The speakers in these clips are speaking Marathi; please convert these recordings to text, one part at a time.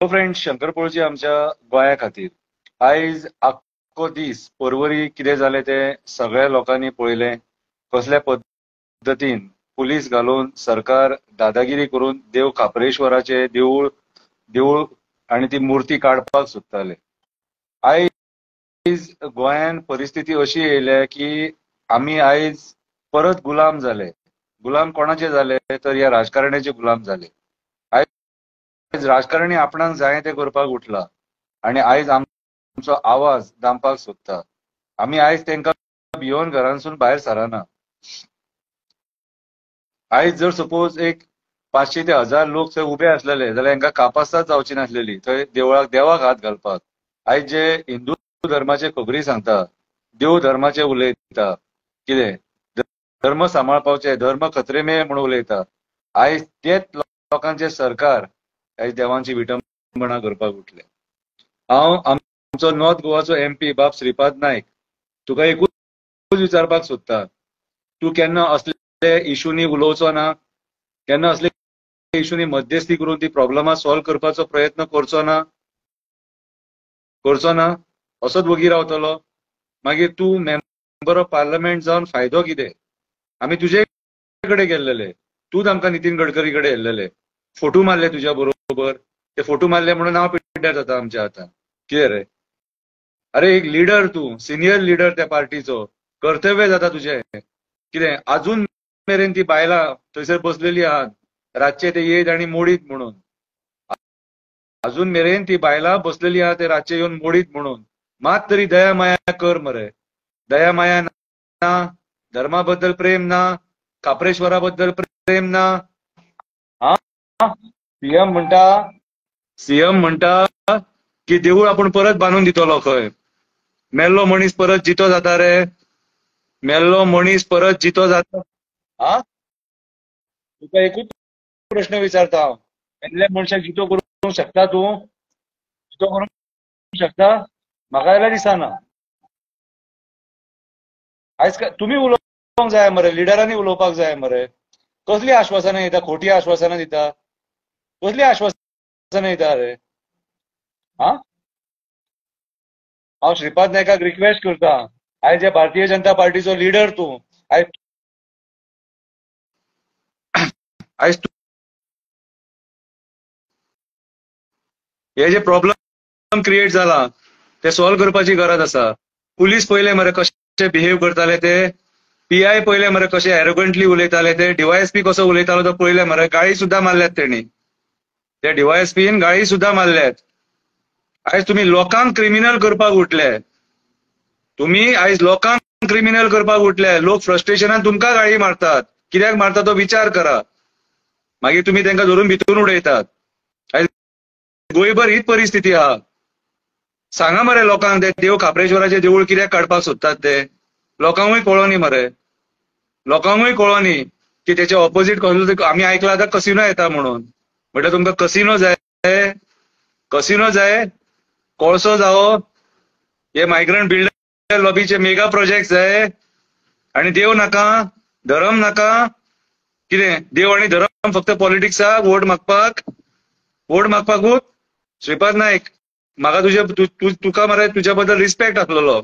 हॅलो फ्रेंड्स, शंकर पळजी आमच्या गोंया खातीर आयज आख्खो दीस परवरी कितें जालें ते सगळ्या लोकांनी पळयलें. कसल्या पद्दतीन पुलीस घालून सरकार दादागिरी करून देव खापरेश्वराचे देऊळ देऊळ आनी ती मुर्ती काडपाक सोदताले. आयज गोंयान परिस्थिती अशी येयल्या की आमी आयज परत गुलाम झाले. गुलाम कोणाचे झाले तर ह्या राजकारण्याचे गुलाम झाले. आयज राजकारणी आपणाक जाय ते करपाक उठला आणि आयज आमचो आवाज दामपाक सोदता. आमी आयज तांकां भिवून घरांसून भायर सराना. आयज जर सपोज एक 500 ते 1000 लोक थंय उबे असलेले जाल्यार हांकां कापासात जावची नासलेली थंय देवाक हात घालपाक. आयज जे हिंदू धर्माचे खबरी सांगता, देव धर्माचे उलयता, कितें धर्म सांबाळपाचे, धर्म खत्रे में म्हणून उलयता. आयज तेच लोकांचे सरकार आयज देवांची विटंबना करपाक उठले. हांव आमचो नॉर्थ गोवाचो MP बाब श्रीपाद नायक तुका एकूच विचारपाक सोदता, तूं केन्ना असले इशूनी उलोवचो ना, केन्ना असले इशूनी मध्यस्थी करून ती प्रॉब्लमां सॉल्व करपाचो प्रयत्न करचो ना. असोच वगी रावतलो. मागीर तूं मेंबर ऑफ पार्लमेंट जावन फायदो कितें? आमी तुजे कडेन गेल्लेले, तूंच आमकां नितीन गडकरी कडेन येल्लेले, फोटो मारले तुज्या बरोबर. ते फोटो मारले म्हणून हांव पिड्ड्यार जाता आमच्या आतां. कितें रे? अरे एक लिडर, तूं सिनियर लिडर त्या पार्टीचो, कर्तव्य जाता तुजें. कितें अजून मेरेन ती बायलां थंयसर बसलेली आहात, रातचे ते येयत आनी मोडीत म्हणून. अजून मेरेन ती बायलां बसलेली आहात ते रातचे येवन मोडीत म्हणून. मात तरी दया माया कर मरे. दया माया ना, धर्मा बद्दल प्रेम ना, कापरेश्वरा बद्दल प्रेम ना. हा, सीएम म्हणटा की देऊळ आपण परत बांदून दितलो खंय. मेल्लो मनीस परत जितो जाता रे. मेल्लो मनीस परत जितो जाता. हा, तुका एकूच प्रश्न विचारता हांव, मेल्ल्या मनशाक जितो करूंक शकता तूं? जितो करूंक शकता? म्हाका जाल्यार दिसना. आयज तुमी उलोवंक जाय मरे, लिडरांनी उलोवपाक जाय मरे. कसली आश्वासनां दिता? खोटी आश्वासनां दिता. कसली आश्वासनां दिता रे? हा, हांव श्रीपाद नायकाक रिक्वेस्ट करता, आयज जे भारतीय जनता पार्टीचो लिडर तूं, आयज आयज हे जे प्रॉब्लेम क्रिएट जाला ते सॉल्व करपाची गरज आसा. पुलीस पहिले मरे कशे बिहेव करताले ते, PI पहिले मरे कशे एरोगंटली उलयताले ते, DYSP कसो उलयतालो तो पहिले मरे. गाळी सुद्धा मारल्यात तेणी, त्या DYSPन गाळी सुद्धा मारल्यात. आयज तुम्ही लोकांक क्रिमिनल करपाक उठले. तुम्ही आयज लोकांक क्रिमिनल करपाक उठले. लोक फ्रस्ट्रेशनान तुमकां गाळी मारतात. कित्याक मारता तो विचार करा. मागीर तुम्ही तांकां धरून भितून उडयतात. आयज गोंयभर हीच परिस्थिती आहा. सांगा मरे लोकांक, ते देव खापरेश्वराचे देऊळ कित्याक काडपाक सोदतात ते. लोकांकूय कळोनी मरे. लोकांकूय कळोनी की त्याच्या ऑपोजिट कसलो. आमी आयकला आतां कसिनो येता म्हणून. म्हटल्यार तुमकां कसिनो जाय? कसिनो जाय? कोळसो जावो? हे मायग्रंट बिल्डर लॉबीचे मेगा प्रोजेक्ट जाय? आणि देव नाका, धर्म नाका? कितें देव आणि धर्म फक्त पॉलिटिक्साक वोट मागपाकूच? श्रीपाद नायक, म्हाका तुका मरे तुज्या बद्दल रिस्पेक्ट आसलेलो,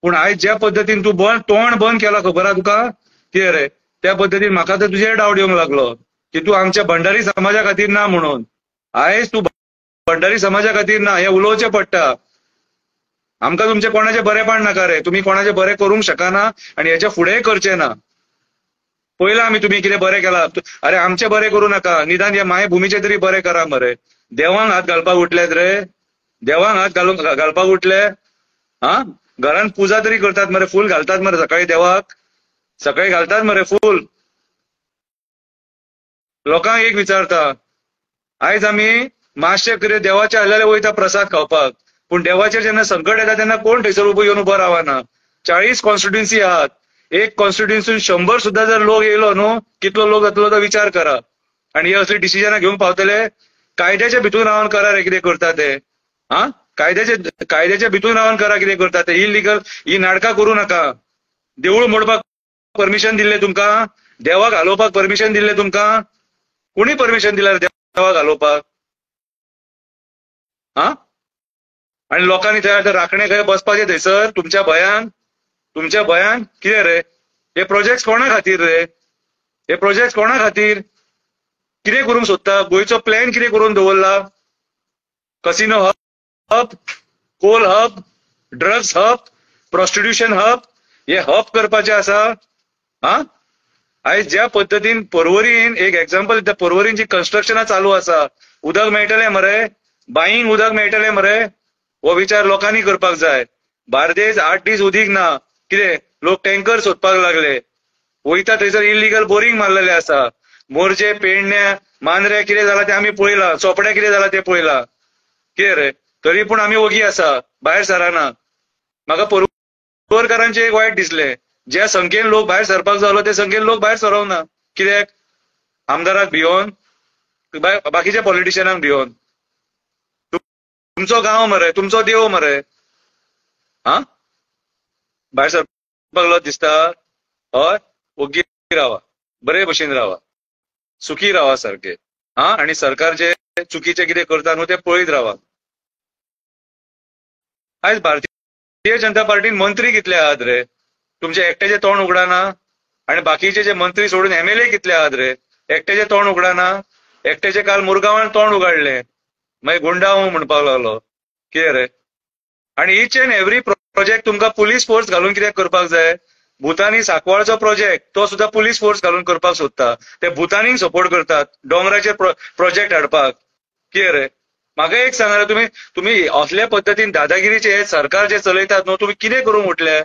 पूण आयज ज्या पद्दतीन तूं तोंड बंद केला खबर आहा तुका? कितें रे? त्या पद्दतीन म्हाका तर तुजेर डावट येवंक लागलो की तूं आमच्या भंडारी समाजा खातीर ना म्हणून. आयज तूं भंडारी समाजा खातीर ना हे उलोवचें पडटा. आमकां तुमचे कोणाचे बरेपण नाका रे. तुम्ही कोणाचे बरें करूंक शकना आणि हेच्या फुडेंय करचे ना. पयला आमी तुम्ही कितें बरें केलां. अरे आमचे बरें करूं नाका, निदान ह्या मायभुमीचे तरी बरें करा मरे. देवांक हात घालपाक उठल्यात रे. देवांक हात घालपाक उठले. हा, घरान पुजा तरी करतात मरे, फूल घालतात मरे सकाळी देवाक. सकाळी घालतात मरे फूल. लोकांक एक विचारता, आयज आमी मातशे कितें देवाच्या हल्ल्याले वयता प्रसाद खावपाक, पूण देवाचेर जेन्ना संकट येता तेन्ना कोण थंयसर येवन उबो रावना. 40 कॉन्स्टिट्युएन्सी आहात. एक कॉन्स्टिट्युएन्सीन 100 सुद्धा जर लोक येयलो न्हू, कितलो लोक जातलो तो विचार करा. आणि हे असली डिसिजनां घेवंक पावतले. कायद्याच्या भितून रावन करा रे कितें करता ते. हा, कायद्याच्या भितून रावन करा कितें करता ते. इलिगल ही नाटकां करूं नाका. देऊळ मोडपाक परमिशन दिल्ले तुमकां? देवाक घालोवपाक परमिशन दिल्ले तुमकां? कोणी परमिशन दिल्यार देवाक घालोवपाक? हा आणि लोकांनी थंय आतां राखणे खंय बसपाचें थंयसर तुमच्या भयान कितें रे हे प्रोजेक्ट कोणा खातीर रे हे प्रोजेक्ट कोणा खातीर कितें करूंक सोदता गोंयचो प्लॅन कितें करून दवरला casino hub coal hub drugs hub prostitution hub हे हब करपाचे आसा हा आयज ज्या पद्दतीन पर्वरीन एक एक्झाम्पल दिता पर्वरीन जी कन्स्ट्रक्शनां चालू आसा उदक मेळटलें मरे बांयींक उदक मेळटलें मरे हो विचार लोकांनी करपाक जाय बार्देस 8 दीस उदीक ना कितें लोक टँकर सोदपाक लागले वयता थंयसर इलिगल बोरींग मारलेले आसा मोरजे पेडण्या मांद्रे कितें जालां तें आमी पळयलां चोपड्या कितें जालां तें पळयलां कितें रे तरी पूण आमी ओगी आसा भायर सराना म्हाका पर्वरकारांचें एक वायट दिसलें ज्या संख्येन लोक भायर सरपाक जालो ते संख्येन लोक भायर सरवना कित्याक आमदाराक भिवून बाकीच्या पॉलिटिशियनांक भिवून तुमचो गांव मरे तुमचो देव मरे हा भायर सरपाक लज दिसता हय ओगी रावा बरे भशेन रावा सुखी रावा सारखे हा आणि सरकार जे चुकीचे कितें करता न्हू ते पळयत रावा आयज भारतीय जनता पार्टीन मंत्री कितले आहात रे तुमचे एकट्याचे तोंड उगडाना आणि बाकीचे जे मंत्री सोडून MLA कितले आहात रे एकट्याचे तोंड उगडाना एकट्याचे काल मुरगांवान तोंड उगाडले मागीर गुंडाळो म्हणपाक लागलो कितें रे आणि इच अँड एव्हरी प्रोजेक्ट तुमकां पुलीस फोर्स घालून कितें करपाक जाय भुतानी सांकवाळचो प्रोजेक्ट तो सुद्धा पुलीस फोर्स घालून करपाक सोदता ते भुतानीक सपोर्ट करतात डोंगराचेर प्रोजेक्ट हाडपाक कितें रे म्हाका एक सांगा रे तुम्ही असल्या पद्दतीन दादागिरीचे सरकार जे चलयतात न्हू तुम्ही कितें करूंक उठले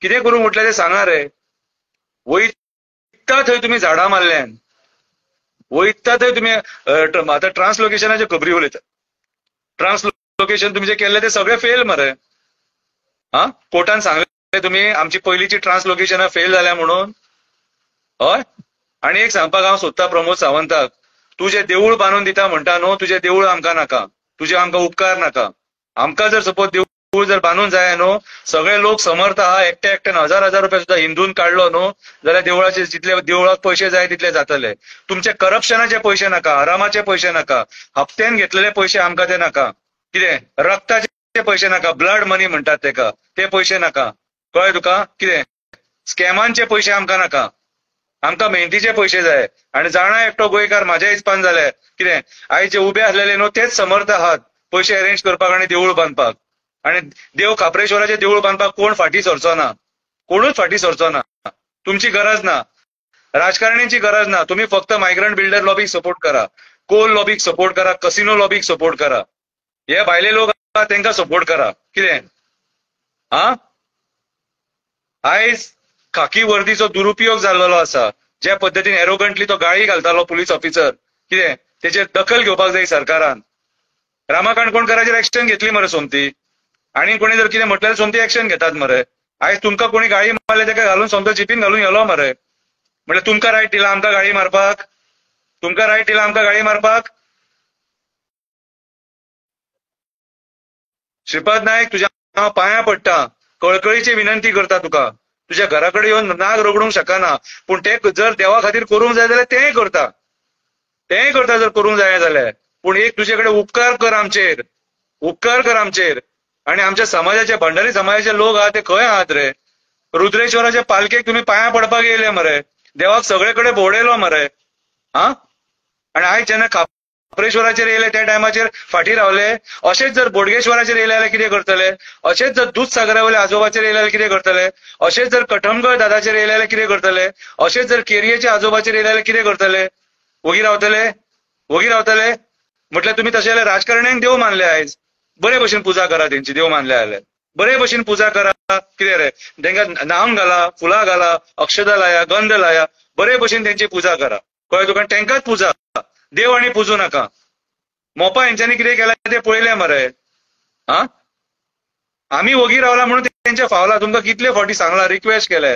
ते सांगा रे वयता थंय तुम्ही झाडां मारल्यान वयता थंय तुम्ही आतां ट्रान्सलोकेशनाचे खबरी उलयतात ट्रान्सलोकेशन तुमचे केल्ले ते सगळे फेल मरे हा कोर्टान सांगले तुम्ही आमची पयलींची ट्रान्सलोकेशनां फेल जाल्या म्हणून हय आणि एक सांगपाक हांव सोदता प्रमोद सावंताक तू जे देवूळ बांदून दिता म्हणटा न्हू तुझे देवूळ आमकां नाका तुजे आमकां उपकार नाका आमकां जर सपोज देवूळ जर बांदून जाय न्हू सगळे लोक समर्थ आहा एकट्यान 1000 रुपया सुद्धा हिंदून काडलो न्हू जाल्यार देवळाचे जितले देवळाक पयशे जाय तितले जातले तुमचे करप्शनाचे पयशे नाका हरामाचे पयशे नाका हप्त्यान घेतलेले पयशे आमकां ते नाका कितें रक्ताचे पयशे नाका ब्लड मनी म्हणटात तेका ते पयशे नाका कळ्ळें तुका कितें स्कॅमांचे पयशे आमकां नाका आमकां मेहनतीचे पयशे जाय आणि जाणा एकटो गोंयकार म्हाज्या हिसपान जाले कितें आयज जे उबे आसलेले न्हू तेच समर्थ आहात पयशे अरेंज करपाक आणि देवूळ बांदपाक आणि देव खापरेश्वराचे देवूळ बांदपाक कोण फाटी सरचो ना कोणूच फाटी सरचो ना तुमची गरज ना राजकारण्यांची गरज ना तुम्ही फक्त मायग्रंट बिल्डर लॉबीक सपोर्ट करा कोल लॉबीक सपोर्ट करा कसिनो लॉबीक सपोर्ट करा हे भायले लोक तांकां सपोर्ट करा कितें हा आयज खाकी वर्दीचो दुरुपयोग जाल्लो आसा ज्या पद्दतीन एरोगंटली तो गाळी घालतालो पुलीस ऑफिसर कितें तेचेर दखल घेवपाक जाय सरकारान रामा काणकोणकाराचेर एक्शन घेतली मरे सोमती आणि कोणी जर कितें म्हटल्यार सोमती एक्शन घेतात मरे आयज तुमकां कोणी गाळी मारले तेका घालून सोमतो जिपीन घालून गेलो मरे म्हटल्यार तुमकां रायट दिला आमकां गाळी मारपाक तुमकां रायट दिला आमकां गाळी मारपाक श्रीपाद नायक तुज्या हांव पांयां पडटा कळकळीची विनंती करता तुका तुझ्या घराकडे येऊन नाग रगडूंक शकना पूण ते जर देवा खातीर करूंक जाय जाल्यार तेंय करता जर करूंक जाय जाल्यार पूण एक तुजे कडेन उपकार कर आमचेर आणि आमच्या समाजाचे भंडारी समाजाचे लोक आहात ते खंय आहात रे रुद्रेश्वराच्या पालखेक तुम्ही पांयां पडपाक येयले मरे देवाक सगळे कडेन भोंवडयलो मरे हा आणि आयज जेन्ना खापरेश्वराचेर येयले त्या टायमाचेर फाटी रावले अशेंच जर बोडगेश्वराचेर येयले जाल्यार कितें करतले अशेंच जर दूधसागरा वयल्या आजोबाचेर येयले जाल्यार कितें करतले अशेंच जर कठमगळ दादाचेर येयले जाल्यार कितें करतले अशेंच जर केरयेच्या आजोबाचेर येयले जाल्यार कितें करतले वोगी रावतले म्हटल्यार तुमी तशें जाल्यार राजकारण्यांक देव मानले आयज बरे भशेन पुजा करा तेंची देव मानले जाल्यार बरे भशेन पुजा करा कितें रे तांकां न्हांवंक घाला फुलां घाला अक्षदा लाया गंध लाया बरे भशेन तेंची पुजा करा कळ्ळें तुका तेंकांच पुजा देव आणि पुजू नका मोपा हेंच्यांनी कितें केलें तें पळयलें मरे हा आमी वोगी रावला म्हणून तेंचे फावला तुमकां कितले फावटी सांगला रिक्वेस्ट केले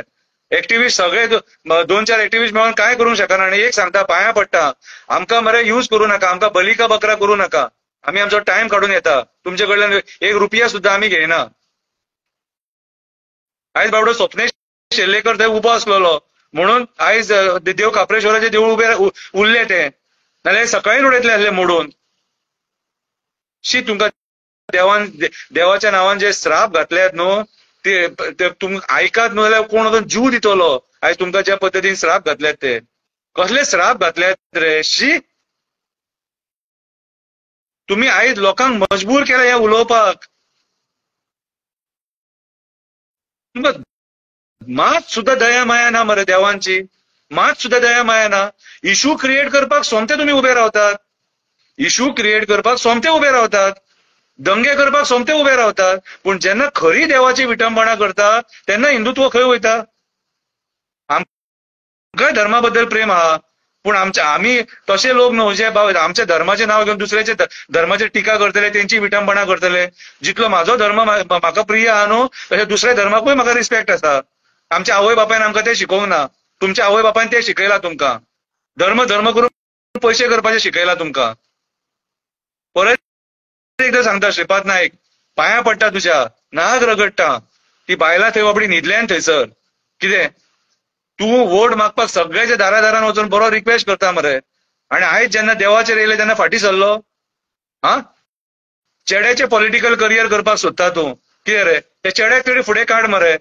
एक्टिविस्ट सगळे 2-4 एक्टिविस्ट मेळून कांय करूंक शकना आणि एक सांगता पांयां पडटा आमकां मरे यूज करूं नाका आमकां बलिका बकरा करूं नाका आमी आमचो टायम काडून येता तुमचे कडल्यान 1 रुपया सुद्धा आमी घेयना आयज बाबडो स्वप्नेश शेल्लेकर थंय उबो आसलेलो म्हणून आयज देव खापरेश्वराचे देवूळ उबे उरले ते नाल्यार सकाळीं उडयतले आसले मोडून शी तुमकां देवाच्या नांवान जे श्राप घातल्यात न्हू ते तुम ऐकात न्हू जाल्यार कोण वचून जीव दितलो आयज तुमकां ज्या पद्दतीन श्राप घातल्यात ते कसले श्राप घातल्यात रे शी तुम्ही आयज लोकांक मजबूर केला हे उलोवपाक तुमकां मात सुद्धा दया माया ना मरे देवांची मात सुद्धा दया माया ना इशू क्रिएट करपाक सोमते तुम्ही उभे रावतात इशू क्रिएट करपाक सोमते उभे रावतात दंगे करपाक सोमते उभे रावतात पूण जेन्ना खरी देवाची विटंबना करता तेन्ना हिंदुत्व खंय वयता आमकांय धर्मा बद्दल प्रेम आहा पूण आमी तशे लोक न्हू जे आमच्या धर्माचें नांव घेवन दुसऱ्याचे धर्माचेर टिका करतले तेंची विटंबना करतले जितलो म्हाजो धर्म म्हाका प्रिय आहा न्हू तशें दुसऱ्या धर्माकूय म्हाका रिस्पेक्ट आसा आमच्या आवय बापायन आमकां ते शिकोवंक ना तुमच्या आवय बापायन ते शिकयला तुमकां धर्म करून पयशे करपाचें शिकयला तुमकां परत एकदां सांगता श्रीपाद नायक पांयां पडटा तुज्या नाग रगडटा ती बायलां थंय बाबडी न्हिदल्यान थंयसर कितें तूं वोट मागपाक सगळ्याच्या दारान वचून बरो रिक्वेस्ट करता मरे आनी आयज जेन्ना देवाचेर येयले तेन्ना फाटी सरलो हा चेड्याचे पॉलिटिकल करियर करपाक सोदता तूं कितें रे ते चेड्याक तरी फुडें काड मरे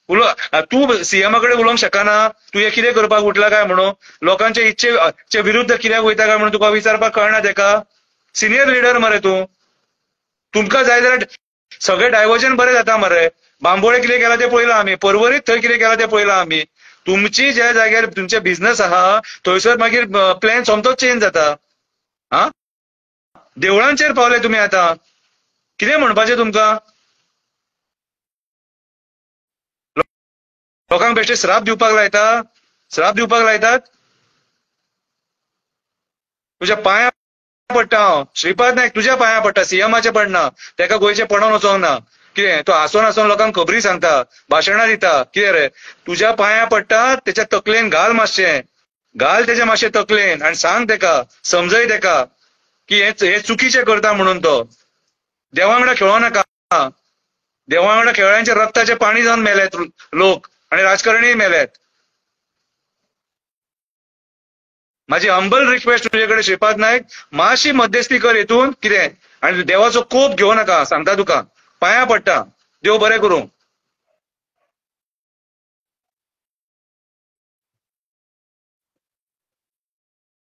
तूं सीएमा कडेन उलोवंक शकना तूं हे कितें करपाक उठला काय म्हणून लोकांच्या इच्छेचे विरुद्ध कित्याक वयता काय म्हणून तुका विचारपाक कळना तेका सिनियर लिडर मरे तूं तुमकां जाय जाल्यार सगळे डायवर्जन बरें जाता मरे बांबोळे कितें केला ते पळयलां आमी पर्वरीत थंय कितें केला ते पळयलां आमी तुमची ज्या जाग्यार तुमचे बिझनस आहा थंयसर मागीर प्लॅन सोमतोच चेंज जाता हा देवळांचेर पावले तुमी आतां कितें म्हणपाचें तुमकां लोकांक बेश्टे श्राप दिवपाक लायतात तुज्या पांयां पडटा हांव श्रीपाद नायक तुज्या पांयां पडटा सीएमाचे पडना तेका गोंयचे पडोवन वचोंक ना कितें तो हांसोन लोकांक खबरी सांगता भाशणां दिता कितें रे तुज्या पांयां पडटा तेच्या तकलेन घाल तेच्या मातशें तकलेन आनी सांग तेका समजय तेका की हे चुकीचें करता म्हणून तो देवा वांगडा खेळो नाका देवा वांगडा खेळ्यांच्या रक्ताचे पाणी जावन मेल्यात लोक आनी राजकारणीय मेल्यात माझी हंबल रिक्वेस्ट तुझे कडेन श्रीपाद नायक मातशी मध्यस्थी कर हेतून कितें आनी देवाचो कोप घेवं नाका सांगता तुका पांयां पडटा देव बरें करूं